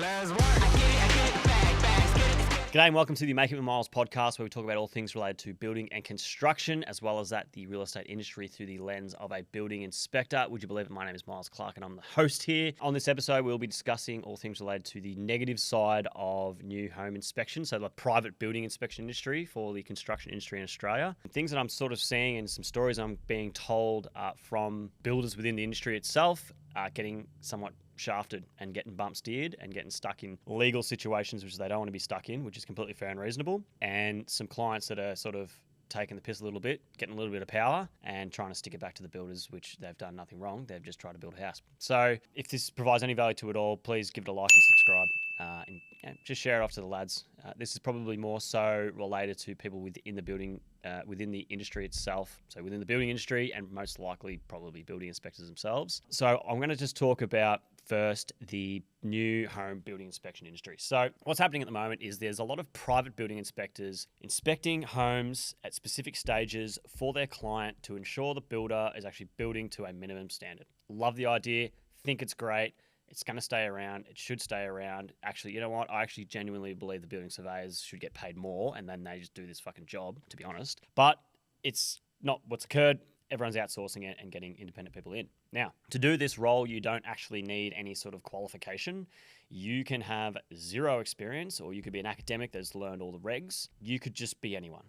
Let's work. I get it, bags, get it. G'day and welcome to the Making It With Myles podcast, where we talk about all things related to building and construction, as well as that the real estate industry through the lens of a building inspector. Would you believe it? My name is Myles Clark and I'm the host here. On this episode, we'll be discussing all things related to the negative side of new home inspection, so the private building inspection industry for the construction industry in Australia. Things that I'm sort of seeing and some stories I'm being told from builders within the industry itself, getting somewhat shafted and getting bump steered and getting stuck in legal situations which they don't want to be stuck in, which is completely fair and reasonable, and some clients that are sort of taking the piss a little bit, getting a little bit of power and trying to stick it back to the builders, which they've done nothing wrong. They've just tried to build a house. So if this provides any value to it all, please give it a like and subscribe, and just share it off to the lads. This is probably more so related to people within the building, within the industry itself. So within the building industry, and most likely probably building inspectors themselves. So I'm going to just talk about first the new home building inspection industry. So what's happening at the moment is there's a lot of private building inspectors inspecting homes at specific stages for their client to ensure the builder is actually building to a minimum standard. Love the idea, think it's great. It's going to stay around. It should stay around. Actually, you know what? I actually genuinely believe the building surveyors should get paid more and then they just do this fucking job, to be honest. But it's not what's occurred. Everyone's outsourcing it and getting independent people in. Now, to do this role, you don't actually need any sort of qualification. You can have zero experience, or you could be an academic that's learned all the regs. You could just be anyone.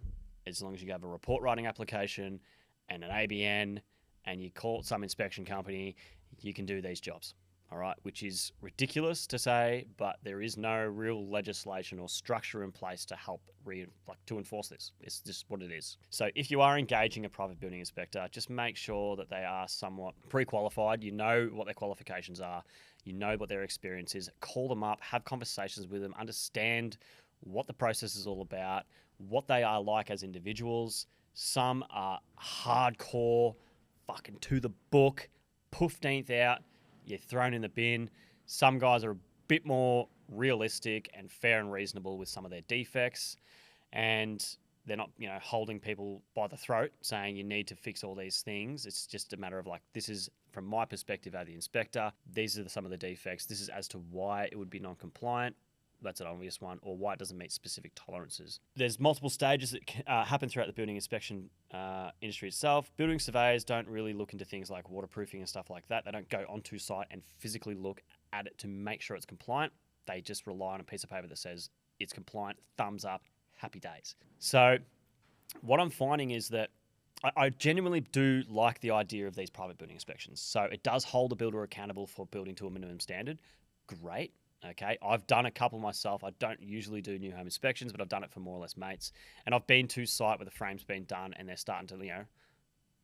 As long as you have a report writing application and an ABN and you call some inspection company, you can do these jobs. All right, which is ridiculous to say, but there is no real legislation or structure in place to help to enforce this. It's just what it is. So if you are engaging a private building inspector, just make sure that they are somewhat pre-qualified. You know what their qualifications are. You know what their experience is. Call them up, have conversations with them, understand what the process is all about, what they are like as individuals. Some are hardcore, fucking to the book, 15th out. You're thrown in the bin. Some guys are a bit more realistic and fair and reasonable with some of their defects, and they're not, holding people by the throat saying you need to fix all these things. It's just a matter of like, this is from my perspective as the inspector. These are some of the defects. This is as to why it would be non-compliant. That's an obvious one, or why it doesn't meet specific tolerances. There's multiple stages that happen throughout the building inspection industry itself. Building surveyors don't really look into things like waterproofing and stuff like that. They don't go onto site and physically look at it to make sure it's compliant. They just rely on a piece of paper that says it's compliant, thumbs up, happy days. So what I'm finding is that I genuinely do like the idea of these private building inspections. So it does hold the builder accountable for building to a minimum standard. Great. Okay, I've done a couple myself. I don't usually do new home inspections, but I've done it for more or less mates. And I've been to site where the frame's been done and they're starting to,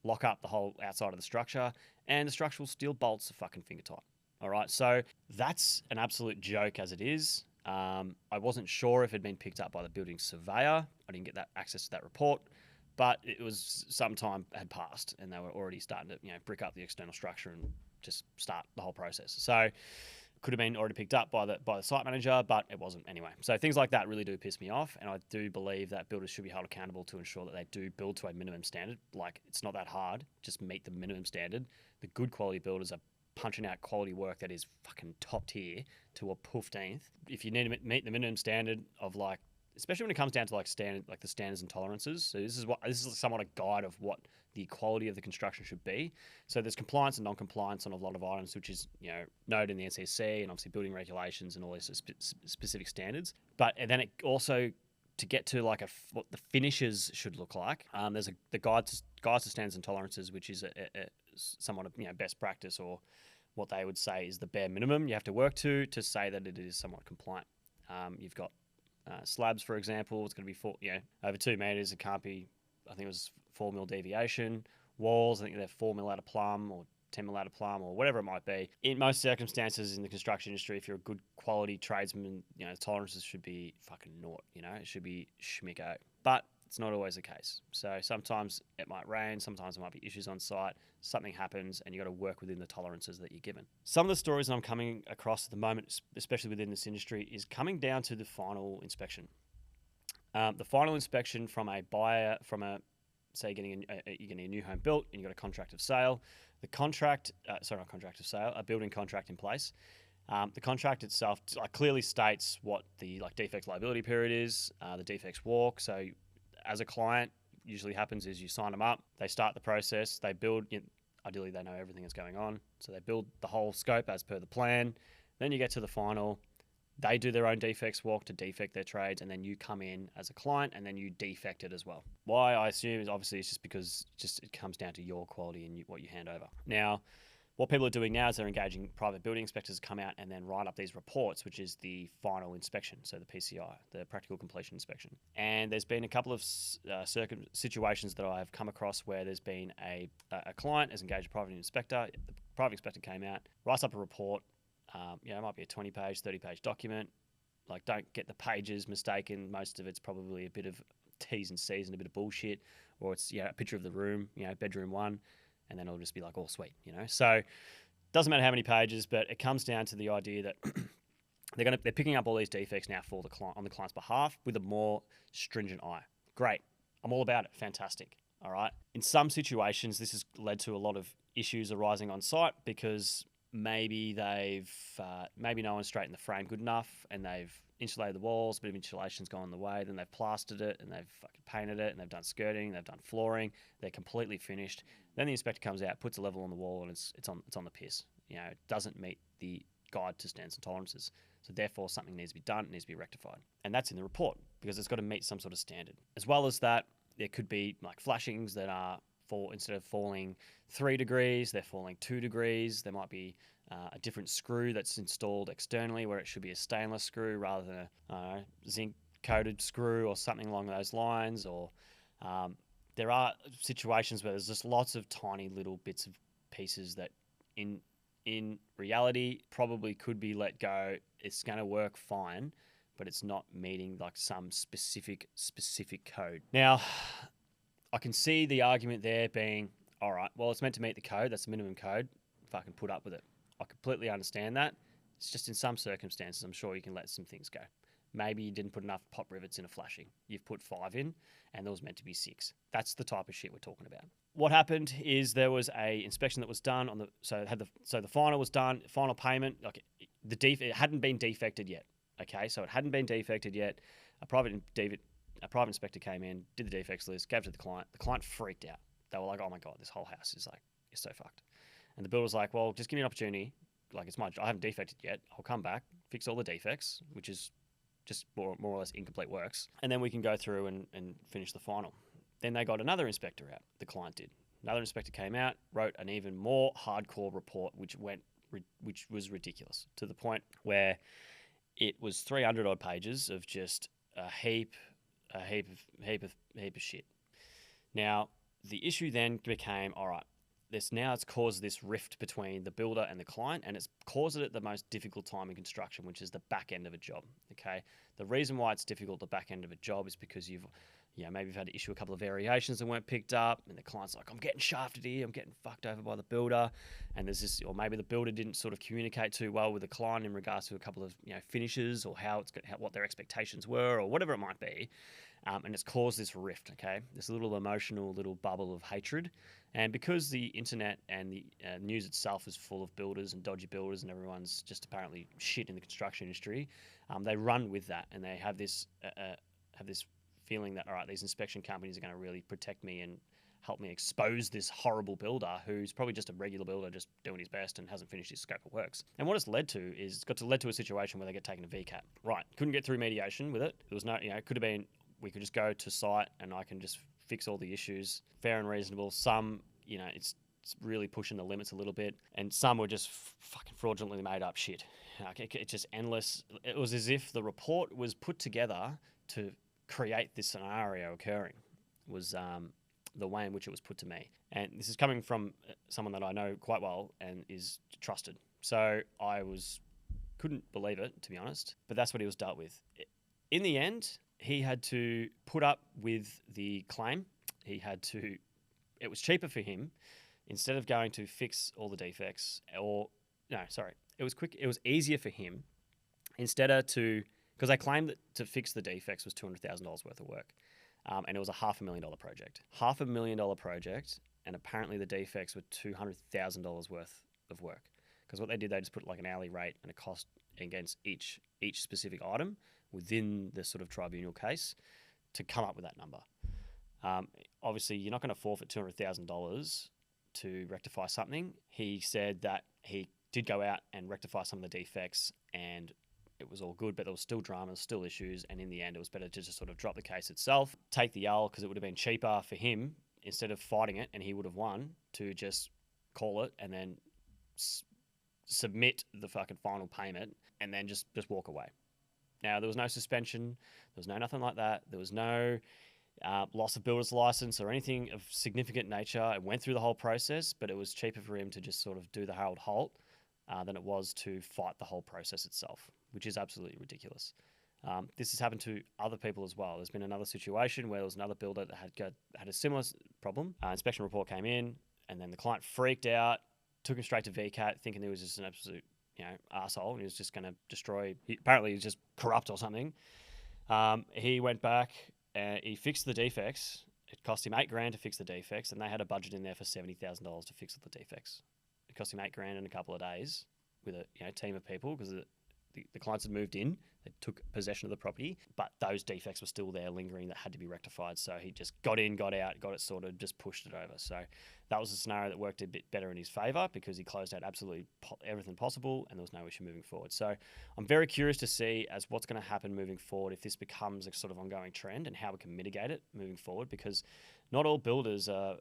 lock up the whole outside of the structure, and the structural steel bolts are fucking finger tight. All right, so that's an absolute joke as it is. I wasn't sure if it had been picked up by the building surveyor. I didn't get that access to that report, but it was some time had passed and they were already starting to, brick up the external structure and just start the whole process. So could have been already picked up by the site manager, but it wasn't anyway. So things like that really do piss me off, and I do believe that builders should be held accountable to ensure that they do build to a minimum standard. Like, it's not that hard, just meet the minimum standard. The good quality builders are punching out quality work that is fucking top tier to a 15th. If you need to meet the minimum standard of, like, especially when it comes down to like the standards and tolerances. So this is somewhat a guide of what the quality of the construction should be. So there's compliance and non-compliance on a lot of items, which is noted in the NCC and obviously building regulations and all these specific standards. But and then it also, to get to like what the finishes should look like, there's the guides to standards and tolerances, which is a somewhat best practice, or what they would say is the bare minimum you have to work to say that it is somewhat compliant. You've got slabs, for example. It's going to be over 2 meters. It can't be, I think it was 4 mil deviation. Walls, I think they're 4 mil out of plumb or 10 mil out of plumb or whatever it might be. In most circumstances in the construction industry, if you're a good quality tradesman, tolerances should be fucking naught. It should be schmicko. But it's not always the case. So sometimes it might rain, sometimes there might be issues on site, something happens, and you got to work within the tolerances that you're given. Some of the stories that I'm coming across at the moment, especially within this industry, is coming down to the final inspection. The final inspection from a buyer, say you're getting a new home built and you've got a contract of sale. The contract, not contract of sale, a building contract in place. The contract itself clearly states what the defects liability period is, the defects walk. So as a client, usually happens is you sign them up, they start the process, they build. Ideally, they know everything that's going on, so they build the whole scope as per the plan. Then you get to the final. They do their own defects walk to defect their trades, and then you come in as a client and then you defect it as well. Why, I assume, is obviously it's just because it comes down to your quality and what you hand over. Now, what people are doing now is they're engaging private building inspectors to come out and then write up these reports, which is the final inspection, so the PCI, the practical completion inspection. And there's been a couple of situations that I've come across where there's been a client has engaged a private inspector. The private inspector came out, writes up a report. It might be a 20-page, 30-page document. Don't get the pages mistaken. Most of it's probably a bit of T's and C's and a bit of bullshit, or it's a picture of the room, bedroom 1. And then it'll just be all sweet, So it doesn't matter how many pages, but it comes down to the idea that they're picking up all these defects now for the client on the client's behalf with a more stringent eye. Great, I'm all about it. Fantastic. All right. In some situations, this has led to a lot of issues arising on site because maybe maybe no one's straightened the frame good enough, and they've insulated the walls, a bit of insulation's gone the way, then they've plastered it and they've fucking painted it and they've done skirting, they've done flooring, they're completely finished. Then the inspector comes out, puts a level on the wall, and it's on the piss. It doesn't meet the guide to standards and tolerances. So therefore something needs to be done, it needs to be rectified. And that's in the report because it's got to meet some sort of standard. As well as that, there could be flashings that are instead of falling 3 degrees, they're falling 2 degrees. There might be a different screw that's installed externally where it should be a stainless screw rather than a zinc-coated screw or something along those lines. Or there are situations where there's just lots of tiny little bits of pieces that in reality probably could be let go. It's going to work fine, but it's not meeting some specific code. Now, I can see the argument there being, all right, well, it's meant to meet the code. That's the minimum code. Fucking put up with it. I completely understand that. It's just in some circumstances, I'm sure you can let some things go. Maybe you didn't put enough pop rivets in a flashing. You've put 5 in, and there was meant to be 6. That's the type of shit we're talking about. What happened is there was a inspection that was done on so the final was done, final payment. It hadn't been defected yet. Okay, so it hadn't been defected yet. A private inspector came in, did the defects list, gave it to the client. The client freaked out. They were like, "Oh my god, this whole house is so fucked." And the builder's like, "Well, just give me an opportunity. It's I haven't defected yet. I'll come back, fix all the defects, which is just more or less incomplete works, and then we can go through and finish the final." Then they got another inspector out. The client did. Another inspector came out, wrote an even more hardcore report, which was ridiculous to the point where it was 300 odd pages of just a heap of shit. Now, the issue then became, all right, it's caused this rift between the builder and the client, and it's caused it at the most difficult time in construction, which is the back end of a job. Okay, the reason why it's difficult the back end of a job is because maybe you've had to issue a couple of variations that weren't picked up, and the client's like, "I'm getting shafted here, I'm getting fucked over by the builder," and there's this, or maybe the builder didn't sort of communicate too well with the client in regards to a couple of finishes or what their expectations were or whatever it might be. And it's caused this rift, okay? This little emotional little bubble of hatred. And because the internet and the news itself is full of builders and dodgy builders and everyone's just apparently shit in the construction industry, they run with that and they have this feeling that, all right, these inspection companies are going to really protect me and help me expose this horrible builder who's probably just a regular builder just doing his best and hasn't finished his scope of works. And what it's led to is led to a situation where they get taken to VCAT. Right, couldn't get through mediation with it. There was no, it could have been, we could just go to site and I can just fix all the issues. Fair and reasonable. Some, it's really pushing the limits a little bit. And some were just fucking fraudulently made up shit. It's just endless. It was as if the report was put together to create this scenario occurring, was the way in which it was put to me. And this is coming from someone that I know quite well and is trusted. So I couldn't believe it, to be honest. But that's what he was dealt with. In the end, he had to put up with the claim. It was cheaper for him, instead of going to fix all the defects, it was easier for him, because they claimed that to fix the defects was $200,000 worth of work. And it was a $500,000 project. $500,000 project, and apparently the defects were $200,000 worth of work. Because what they did, they just put like an hourly rate and a cost against each specific item within the sort of tribunal case to come up with that number. Obviously, you're not going to forfeit $200,000 to rectify something. He said that he did go out and rectify some of the defects and it was all good, but there was still dramas, still issues, and in the end, it was better to just sort of drop the case itself, take the L, because it would have been cheaper for him, instead of fighting it, and he would have won, to just call it and then submit the fucking final payment and then just walk away. Now, there was no suspension, there was no nothing like that, there was no loss of builder's license or anything of significant nature. It went through the whole process, but it was cheaper for him to just sort of do the Harold Holt than it was to fight the whole process itself, which is absolutely ridiculous. This has happened to other people as well. There's been another situation where there was another builder that had a similar problem. Inspection report came in, and then the client freaked out, took him straight to VCAT, thinking he was just an absolute, arsehole, and he was just going to destroy. Apparently, he was just corrupt or something. He went back, and he fixed the defects. It cost him $8,000 to fix the defects, and they had a budget in there for $70,000 to fix the defects. It cost him $8,000 in a couple of days with a team of people, because the clients had moved in, they took possession of the property, but those defects were still there lingering that had to be rectified. So he just got in, got out, got it sorted, just pushed it over. So that was a scenario that worked a bit better in his favour, because he closed out absolutely everything possible and there was no issue moving forward. So I'm very curious to see as what's going to happen moving forward, if this becomes a sort of ongoing trend and how we can mitigate it moving forward, because not all builders are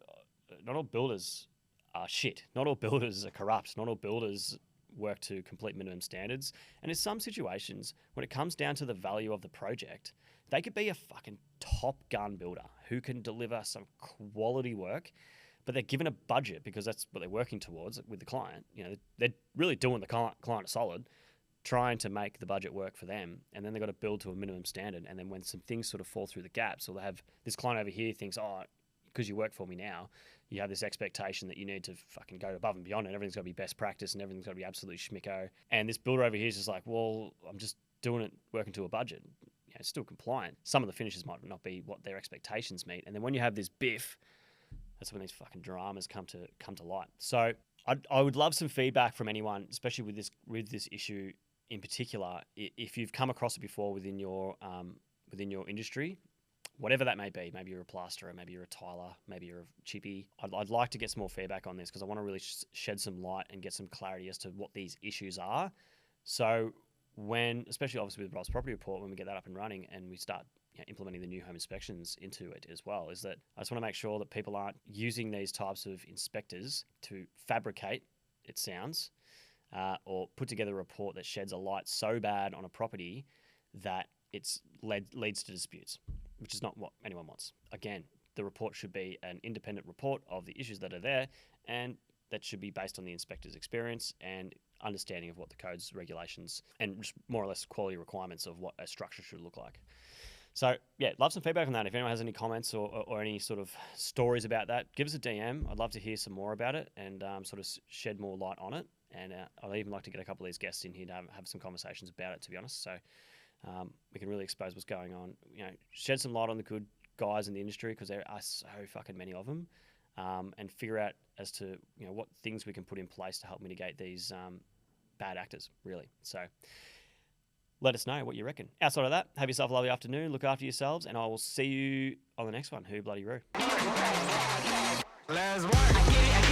shit. Not all builders are corrupt. Not all builders work to complete minimum standards. And in some situations, when it comes down to the value of the project, they could be a fucking top gun builder who can deliver some quality work, but they're given a budget because that's what they're working towards with the client. They're really doing the client a solid, trying to make the budget work for them, and then they've got to build to a minimum standard. And then when some things sort of fall through the gaps, or they have this client over here thinks, oh, because you work for me now, you have this expectation that you need to fucking go above and beyond, and everything's got to be best practice and everything's got to be absolutely schmicko. And this builder over here is just like, well, I'm just doing it, working to a budget. It's still compliant. Some of the finishes might not be what their expectations meet. And then when you have this biff, that's when these fucking dramas come to light. So I would love some feedback from anyone, especially with this issue in particular. If you've come across it before within your industry, whatever that may be, maybe you're a plasterer, maybe you're a tiler, maybe you're a chippy. I'd like to get some more feedback on this, because I want to really shed some light and get some clarity as to what these issues are. So especially obviously with Rob's property report, when we get that up and running and we start implementing the new home inspections into it as well, is that I just want to make sure that people aren't using these types of inspectors to fabricate, it sounds, or put together a report that sheds a light so bad on a property that it's leads to disputes, which is not what anyone wants. Again, the report should be an independent report of the issues that are there, and that should be based on the inspector's experience and understanding of what the code's regulations and just more or less quality requirements of what a structure should look like. So yeah, love some feedback on that. If anyone has any comments or any sort of stories about that, give us a DM. I'd love to hear some more about it and sort of shed more light on it. And I'd even like to get a couple of these guests in here to have some conversations about it, to be honest. So we can really expose what's going on, shed some light on the good guys in the industry, because there are so fucking many of them, and figure out as to what things we can put in place to help mitigate these bad actors, really. So let us know what you reckon. Outside of that, have yourself a lovely afternoon, look after yourselves, and I will see you on the next one. Who bloody roo. Let's work.